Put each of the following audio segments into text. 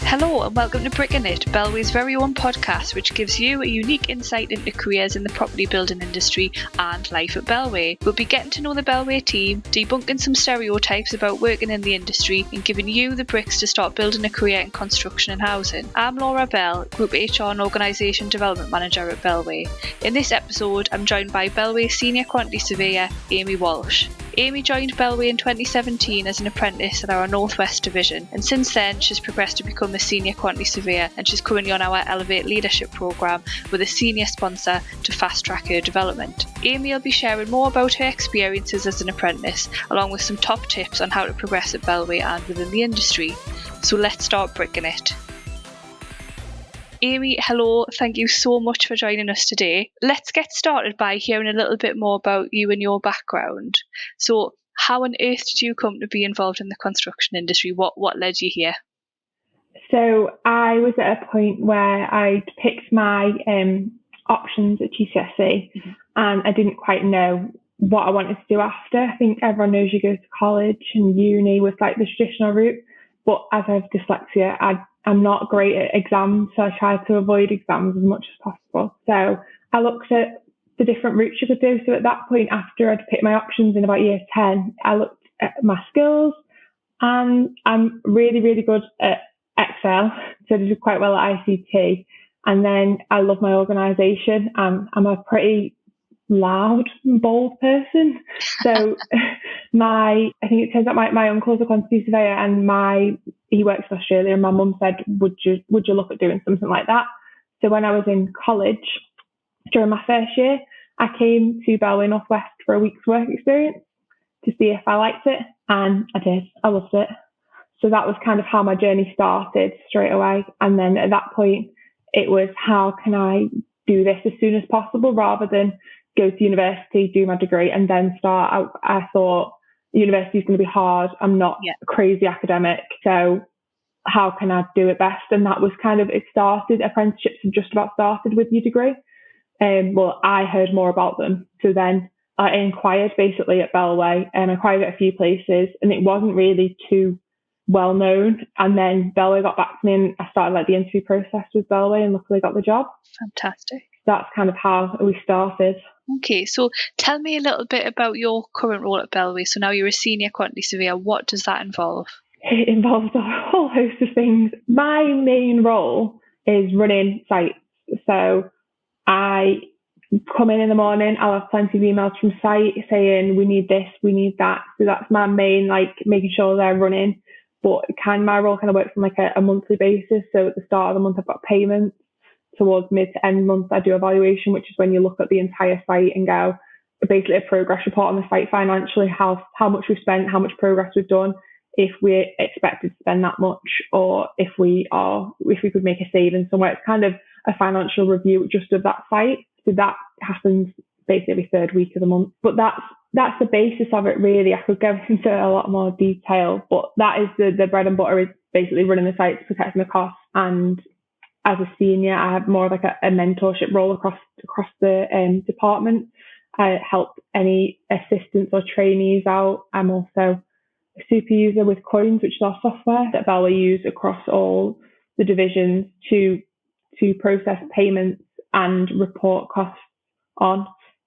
Hello and welcome to Brickingit, Bellway's very own podcast which gives you a unique insight into careers in the property building industry and life at Bellway. We'll be getting to know the Bellway team, debunking some stereotypes about working in the industry and giving you the bricks to start building a career in construction and housing. I'm Laura Bell, Group HR and Organisation Development Manager at Bellway. In this episode I'm joined by Bellway Senior Quantity Surveyor Amy Walsh. Amy joined Bellway in 2017 as an apprentice at our North West division, and since then she's progressed to become a senior quantity surveyor, and she's currently on our Elevate Leadership programme with a senior sponsor to fast track her development. Amy will be sharing more about her experiences as an apprentice, along with some top tips on how to progress at Bellway and within the industry. So let's start bricking it. Amy, hello, thank you so much for joining us today. Let's get started by hearing a little bit more about you and your background. So how on earth did you come to be involved in the construction industry? What led you here? So I was at a point where I'd picked my options at GCSE and I didn't quite know what I wanted to do after. I think everyone knows you go to college and uni with like the traditional route, but as I have dyslexia, I'm not great at exams, so I tried to avoid exams as much as possible. So I looked at the different routes you could do. So at that point, after I'd picked my options in about year 10, I looked at my skills, and I'm really, really good at Excel. So I did quite well at ICT. And then I love my organisation. I'm a pretty loud and bold person. So I think it turns out my uncle's a quantity surveyor and he works in Australia, and my mum said, would you look at doing something like that? So when I was in college, during my first year, I came to Bellway North West for a week's work experience to see if I liked it, and I did. I loved it. So that was kind of how my journey started straight away. And then at that point, it was, how can I do this as soon as possible rather than go to university, do my degree, and then start. I thought university is going to be hard. I'm not a crazy academic, so how can I do it best? And that was kind of, it started, apprenticeships have just about started with your degree. Well, I heard more about them. So then I inquired basically at Bellway, and I inquired at a few places, and it wasn't really too well known. And then Bellway got back to me, and I started like the interview process with Bellway, and luckily got the job. Fantastic. That's kind of how we started. Okay, so tell me a little bit about your current role at Bellway. So now you're a senior quantity surveyor. What does that involve? It involves a whole host of things. My main role is running sites. So I come in the morning, I'll have plenty of emails from site saying, we need this, we need that. So that's my main, like making sure they're running. But my role kind of works on like a monthly basis. So at the start of the month, I've got payments. Towards mid to end month, I do evaluation, which is when you look at the entire site and go, basically a progress report on the site financially, how much we've spent, how much progress we've done, if we're expected to spend that much, or if we could make a saving somewhere. It's kind of a financial review just of that site. So that happens basically every third week of the month. But that's the basis of it really. I could go into a lot more detail, but that is the bread and butter, is basically running the sites, protecting the costs. And as a senior, I have more of like a mentorship role across the department. I help any assistants or trainees out. I'm also a super user with Coins, which is our software that Bellway use across all the divisions to process payments and report costs on.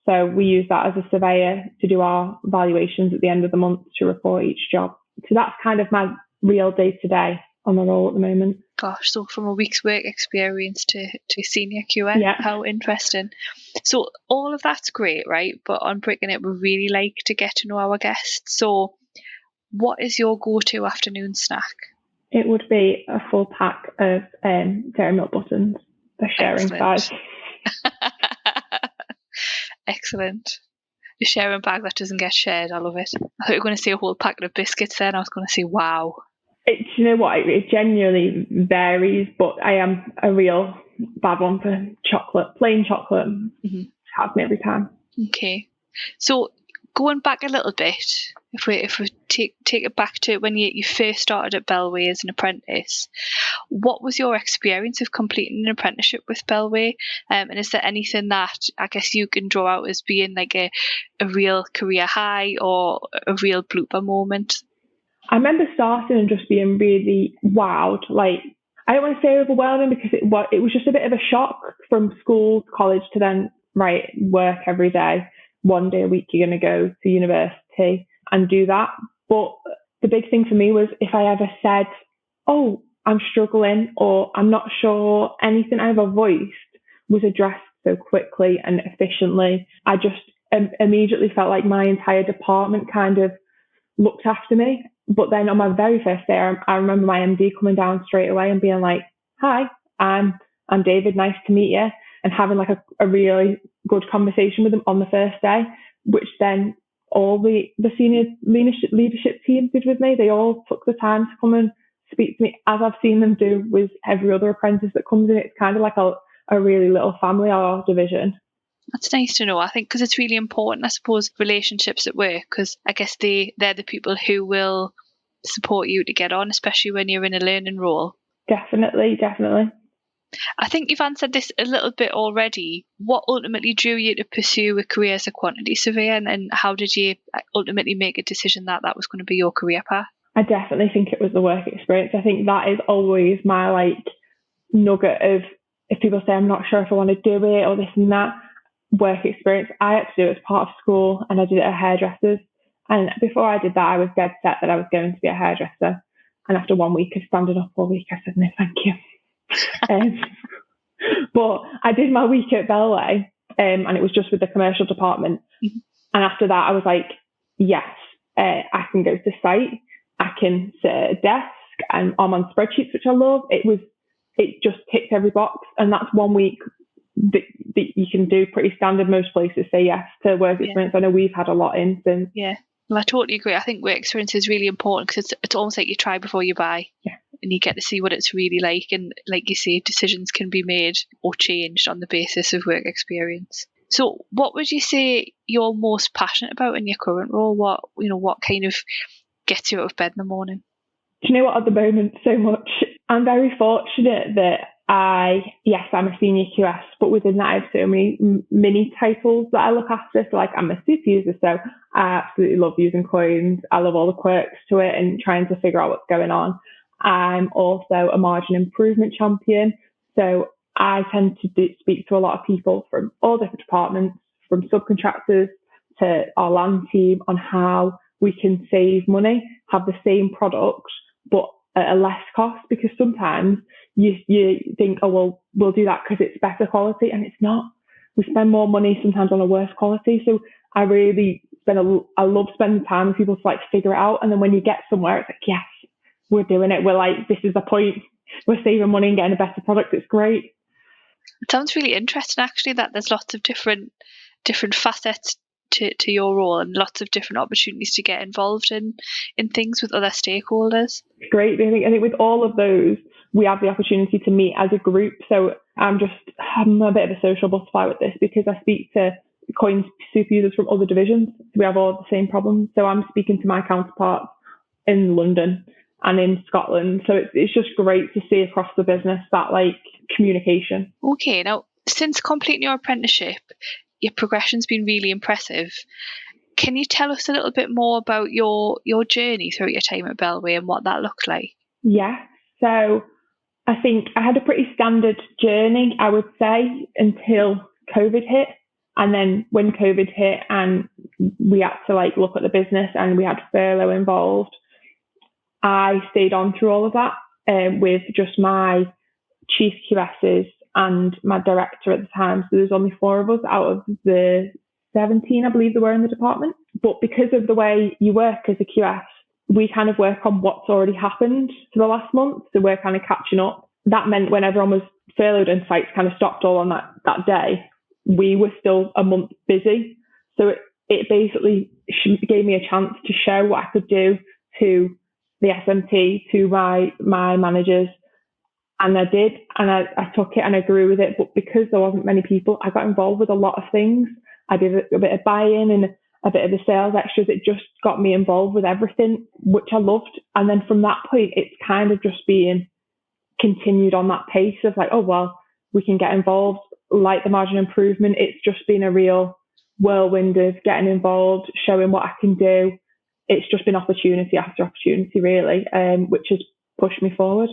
So we use that as a surveyor to do our valuations at the end of the month to report each job. So that's kind of my real day-to-day on the role at the moment. Gosh, so from a week's work experience to senior QA, How interesting. So all of that's great, right? But on Brickingit, we really like to get to know our guests. So what is your go-to afternoon snack? It would be a full pack of Dairy Milk buttons. The sharing size. Excellent. A sharing bag that doesn't get shared. I love it. I thought you were going to say a whole packet of biscuits then. I was going to say, wow. You know what? It genuinely varies, but I am a real bad one for chocolate. Plain chocolate has me every time. Okay. So going back a little bit, if we take it back to when you first started at Bellway as an apprentice, what was your experience of completing an apprenticeship with Bellway? And is there anything that I guess you can draw out as being like a real career high or a real blooper moment? I remember starting and just being really wowed. Like, I don't want to say overwhelming because it was just a bit of a shock from school to college to then, right, work every day. 1 day a week you're going to go to university and do that. But the big thing for me was if I ever said, oh, I'm struggling or I'm not sure, anything I ever voiced was addressed so quickly and efficiently. I just immediately felt like my entire department kind of looked after me. But then on my very first day, I remember my MD coming down straight away and being like, hi, I'm David, nice to meet you. And having like a really good conversation with him on the first day, which then all the senior leadership team did with me. They all took the time to come and speak to me, as I've seen them do with every other apprentice that comes in. It's kind of like a really little family, our division. That's nice to know. I think because it's really important, I suppose, relationships at work, because I guess they're the people who will support you to get on, especially when you're in a learning role. Definitely. I think you've answered this a little bit already. What ultimately drew you to pursue a career as a quantity surveyor, and how did you ultimately make a decision that was going to be your career path? I definitely think it was the work experience. I think that is always my nugget of, if people say I'm not sure if I want to do it or this and that, work experience. I had to do it as part of school, and I did it at hairdressers. And before I did that, I was dead set that I was going to be a hairdresser. And after 1 week of standing up all week, I said, no, thank you. But I did my week at Bellway, and it was just with the commercial department. Mm-hmm. And after that, I was like, yes, I can go to site. I can sit at a desk, and I'm on spreadsheets, which I love. It just ticked every box. And that's 1 week that you can do pretty standard. Most places say yes to work experience. I know we've had a lot in since. Yeah, well, I totally agree. I think work experience is really important because it's almost like you try before you buy. Yeah. And you get to see what it's really like. And like you say, decisions can be made or changed on the basis of work experience. So what would you say you're most passionate about in your current role? What kind of gets you out of bed in the morning? Do you know what, at the moment, so much. I'm very fortunate that I'm a senior QS, but within that I have so many mini titles that I look after. So I'm a super user, so I absolutely love using coins. I love all the quirks to it and trying to figure out what's going on. I'm also a margin improvement champion. So I tend to speak to a lot of people from all different departments, from subcontractors to our land team, on how we can save money, have the same product, but at a less cost. Because sometimes you think, oh, well, we'll do that because it's better quality, and it's not. We spend more money sometimes on a worse quality. So I really I love spending time with people to figure it out. And then when you get somewhere, it's like, yes, we're doing it. We're like, this is the point. We're saving money and getting a better product. It's great. It sounds really interesting, actually, that there's lots of different facets to your role and lots of different opportunities to get involved in things with other stakeholders. Great. I think with all of those, we have the opportunity to meet as a group. So I'm a bit of a social butterfly with this, because I speak to coin super users from other divisions. We have all the same problems. So I'm speaking to my counterparts in London and in Scotland. So it's just great to see across the business that communication. Okay, now since completing your apprenticeship, your progression's been really impressive. Can you tell us a little bit more about your journey throughout your time at Bellway and what that looked like? Yeah, so I think I had a pretty standard journey, I would say, until COVID hit. And then when COVID hit and we had to look at the business and we had furlough involved, I stayed on through all of that with just my chief QSs and my director at the time. So there's only 4 of us out of the 17, I believe there were in the department. But because of the way you work as a QS, we kind of work on what's already happened for the last month. So we're kind of catching up. That meant when everyone was furloughed and sites kind of stopped all on that day, we were still a month busy. So it basically gave me a chance to show what I could do to the SMT, to my managers. And I did, and I took it and I grew with it. But because there wasn't many people, I got involved with a lot of things. I did a bit of buy-in and a bit of the sales extras. It just got me involved with everything, which I loved. And then from that point, it's kind of just being continued on that pace of oh, well, we can get involved, like the margin improvement. It's just been a real whirlwind of getting involved, showing what I can do. It's just been opportunity after opportunity, really, which has pushed me forward.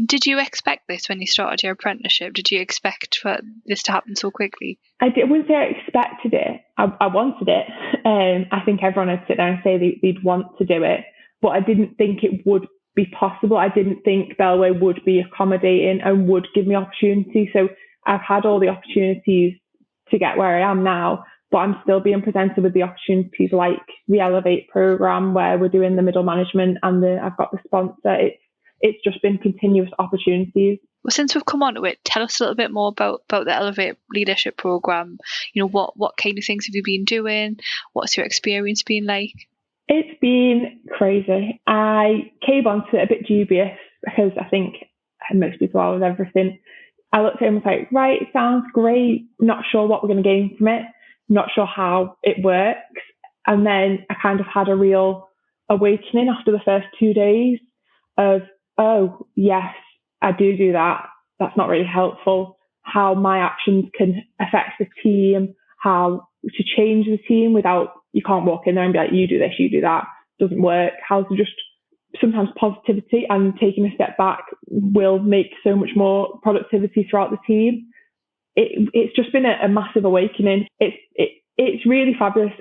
Did you expect this when you started your apprenticeship? Did you expect for this to happen so quickly? I wouldn't say I expected it. I wanted it. I think everyone would sit there and say they'd want to do it, but I didn't think it would be possible. I didn't think Bellway would be accommodating and would give me opportunity. So I've had all the opportunities to get where I am now, but I'm still being presented with the opportunities like the Elevate program where we're doing the middle management and I've got the sponsor. It's just been continuous opportunities. Well, since we've come on to it, tell us a little bit more about the Elevate Leadership Programme. What kind of things have you been doing? What's your experience been like? It's been crazy. I came onto it a bit dubious because I think most people are with everything. I looked at it and was like, right, it sounds great. Not sure what we're going to gain from it. Not sure how it works. And then I kind of had a real awakening after the first 2 days of, oh, yes, I do that. That's not really helpful. How my actions can affect the team, how to change the team without, you can't walk in there and be like, you do this, you do that. Doesn't work. How to just, sometimes positivity and taking a step back will make so much more productivity throughout the team. It's just been a massive awakening. It's really fabulous.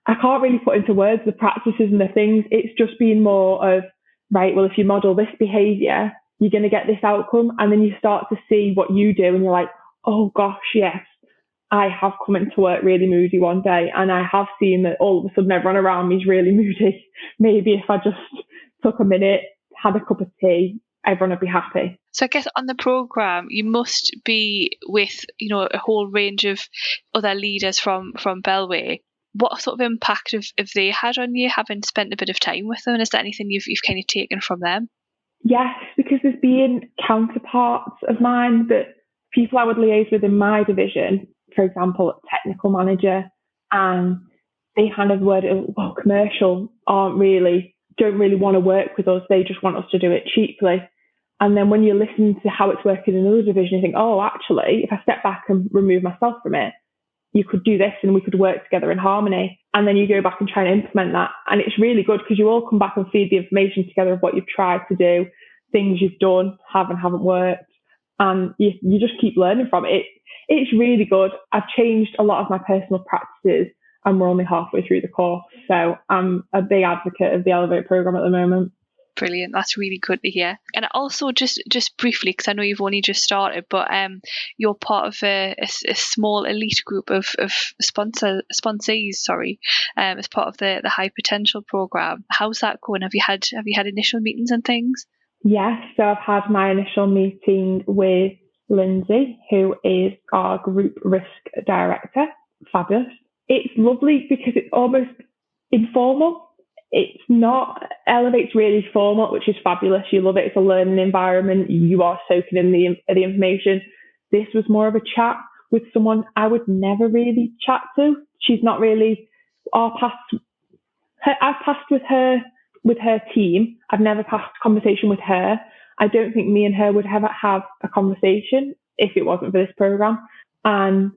I can't really put into words the practices and the things. It's just been more of, right, well, if you model this behaviour, you're going to get this outcome. And then you start to see what you do and you're like, oh gosh, yes, I have come into work really moody one day. And I have seen that all of a sudden everyone around me is really moody. Maybe if I just took a minute, had a cup of tea, everyone would be happy. So I guess on the programme, you must be with, a whole range of other leaders from Bellway. What sort of impact have they had on you, having spent a bit of time with them? And is there anything you've kind of taken from them? Yes, because there's been counterparts of mine that people I would liaise with in my division, for example, technical manager, and they kind of word it, well, commercial don't really want to work with us. They just want us to do it cheaply. And then when you listen to how it's working in another division, you think, oh, actually, if I step back and remove myself from it, you could do this and we could work together in harmony. And then you go back and try and implement that. And it's really good because you all come back and feed the information together of what you've tried to do, things you've done, have and haven't worked. And you just keep learning from it. It's really good. I've changed a lot of my personal practices and we're only halfway through the course. So I'm a big advocate of the Elevate program at the moment. Brilliant. That's really good to hear. And also, just briefly, because I know you've only just started, but you're part of a small elite group of sponsees, as part of the High Potential program. How's that going? Have you had initial meetings and things? Yes. So I've had my initial meeting with Lindsay, who is our group risk director. Fabulous. It's lovely because it's almost informal. It's not, Elevate's really formal, which is fabulous. You love it. It's a learning environment. You are soaking in the information. This was more of a chat with someone I would never really chat to. She's not really I've passed with her team. I've never passed a conversation with her. I don't think me and her would ever have a conversation if it wasn't for this program. And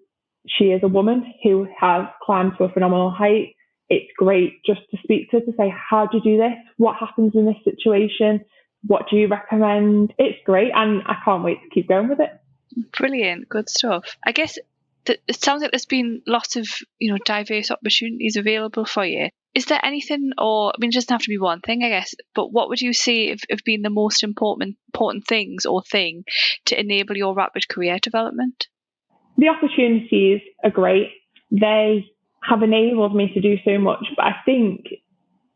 she is a woman who has climbed to a phenomenal height. It's great just to speak to her to say, how do you do this? What happens in this situation? What do you recommend? It's great. And I can't wait to keep going with it. Brilliant. Good stuff. I guess it sounds like there's been lots of, diverse opportunities available for you. Is there anything, it doesn't have to be one thing, I guess, but what would you say have been the most important things or thing to enable your rapid career development? The opportunities are great. They have enabled me to do so much, but I think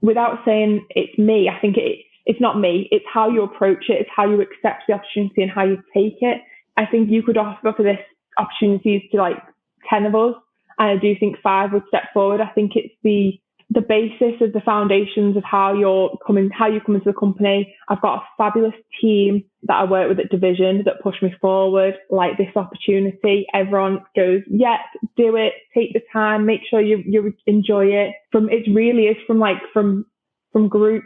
without saying it's me, I think it's not me. It's how you approach it. It's how you accept the opportunity and how you take it. I think you could offer for this opportunities to like 10 of us, and I do think 5 would step forward. I think it's the basis of the foundations of how you come into the company. I've got a fabulous team that I work with at division that push me forward, like this opportunity. Everyone goes, yeah, do it, take the time, make sure you enjoy it. It really is from group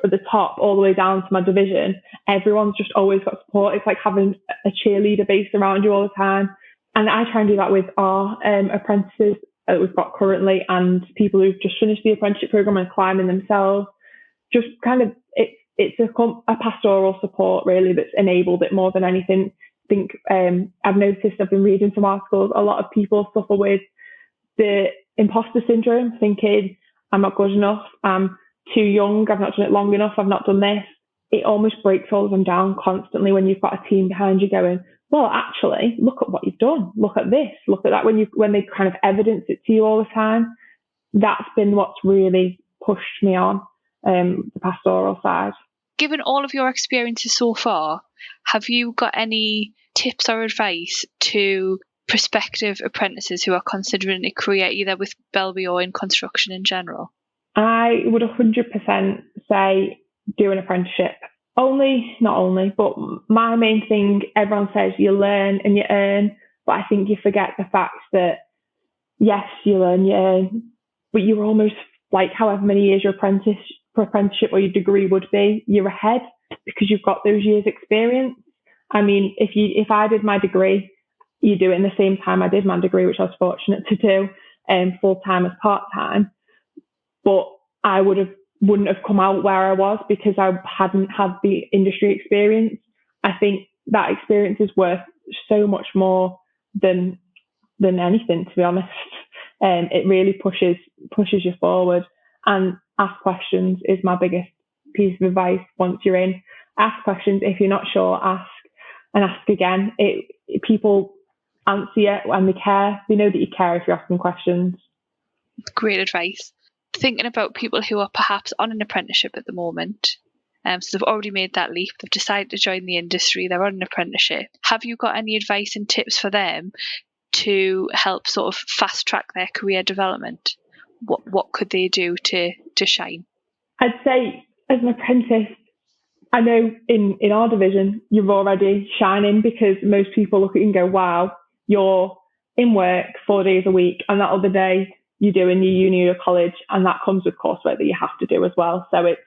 at the top all the way down to my division. Everyone's just always got support. It's like having a cheerleader base around you all the time. And I try and do that with our apprentices that we've got currently and people who've just finished the apprenticeship program and climbing themselves. Just kind of, it's a pastoral support really that's enabled it more than anything. I think I've noticed, I've been reading some articles, a lot of people suffer with the imposter syndrome, thinking I'm not good enough, I'm too young, I've not done it long enough, I've not done this. It almost breaks all of them down constantly when you've got a team behind you going, well, actually, look at what you've done. Look at this. Look at that. When they kind of evidence it to you all the time, that's been what's really pushed me on the pastoral side. Given all of your experiences so far, have you got any tips or advice to prospective apprentices who are considering a career either with Bellway or in construction in general? I would 100% say do an apprenticeship. Not only, but my main thing, everyone says you learn and you earn, but I think you forget the fact that, yes, you learn, you earn, but you're almost like however many years your apprenticeship or your degree would be, you're ahead because you've got those years experience. I mean, if I did my degree, you do it in the same time I did my degree, which I was fortunate to do, full-time as part-time, but I wouldn't have come out where I was because I hadn't had the industry experience. I think that experience is worth so much more than anything, to be honest. It really pushes you forward. And ask questions is my biggest piece of advice once you're in. Ask questions. If you're not sure, ask and ask again. People answer you and they care. They know that you care if you're asking questions. Great advice. Thinking about people who are perhaps on an apprenticeship at the moment, so they've already made that leap, they've decided to join the industry, they're on an apprenticeship. Have you got any advice and tips for them to help sort of fast track their career development? What could they do to shine? I'd say as an apprentice, I know in our division, you're already shining because most people look at you and go, wow, you're in work 4 days a week and that other day you do in your uni or college, and that comes with coursework that you have to do as well. So it's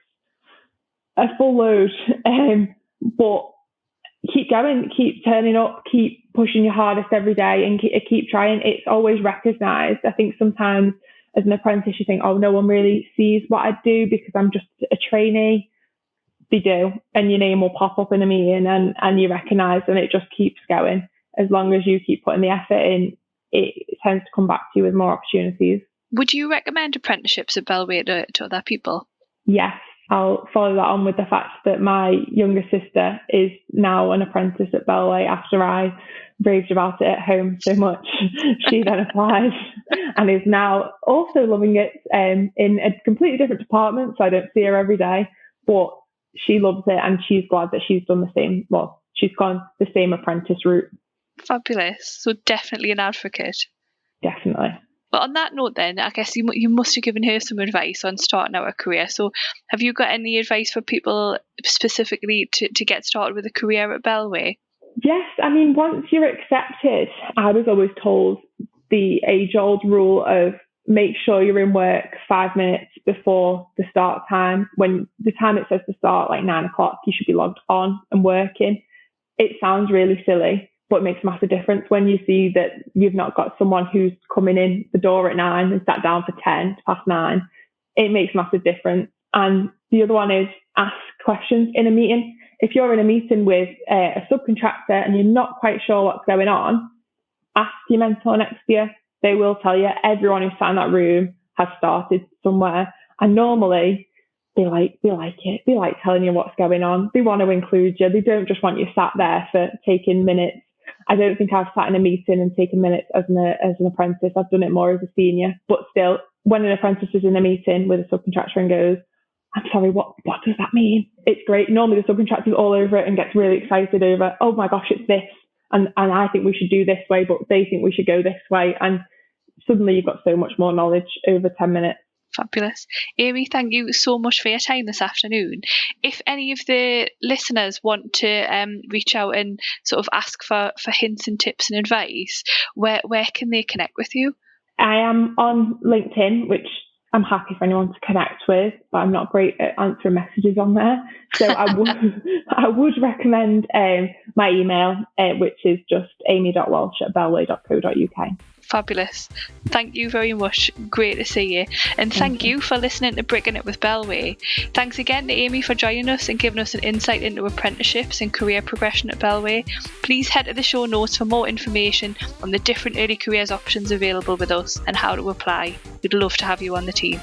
a full load, but keep going, keep turning up, keep pushing your hardest every day and keep trying. It's always recognised. I think sometimes as an apprentice you think, oh, no one really sees what I do because I'm just a trainee. They do, and your name will pop up in a meeting and you're recognised, and it just keeps going. As long as you keep putting the effort in, it tends to come back to you with more opportunities. Would you recommend apprenticeships at Bellway to other people? Yes, I'll follow that on with the fact that my younger sister is now an apprentice at Bellway after I raved about it at home so much. She then applied and is now also loving it in a completely different department, so I don't see her every day, but she loves it and she's glad that she's done the same. Well, she's gone the same apprentice route. Fabulous. So definitely an advocate. Definitely. But on that note then, I guess you must have given her some advice on starting out a career. So have you got any advice for people specifically to get started with a career at Bellway? Yes. I mean, once you're accepted, I was always told the age-old rule of make sure you're in work 5 minutes before the start time. When the time it says to start, like 9 o'clock, you should be logged on and working. It sounds really silly, but it makes a massive difference when you see that you've not got someone who's coming in the door at 9 and sat down for 9:10. It makes a massive difference. And the other one is ask questions in a meeting. If you're in a meeting with a subcontractor and you're not quite sure what's going on, ask your mentor next to you. They will tell you. Everyone who's sat in that room has started somewhere. And normally they like it. They like telling you what's going on. They want to include you. They don't just want you sat there for taking minutes. I don't think I've sat in a meeting and taken minutes as an apprentice. I've done it more as a senior. But still, when an apprentice is in a meeting with a subcontractor and goes, I'm sorry, what does that mean? It's great. Normally the subcontractor's all over it and gets really excited over, oh my gosh, it's this. And I think we should do this way, but they think we should go this way. And suddenly you've got so much more knowledge over 10 minutes. Fabulous. Amy, thank you so much for your time this afternoon. If any of the listeners want to reach out and sort of ask for hints and tips and advice, where can they connect with you? I am on LinkedIn, which I'm happy for anyone to connect with, but I'm not great at answering messages on there. So I would recommend my email, which is just amy.walsh@bellway.co.uk. Fabulous. Thank you very much. Great to see you. And thank you for listening to Brickingit with Bellway. Thanks again to Amy for joining us and giving us an insight into apprenticeships and career progression at Bellway. Please head to the show notes for more information on the different early careers options available with us and how to apply. We'd love to have you on the team.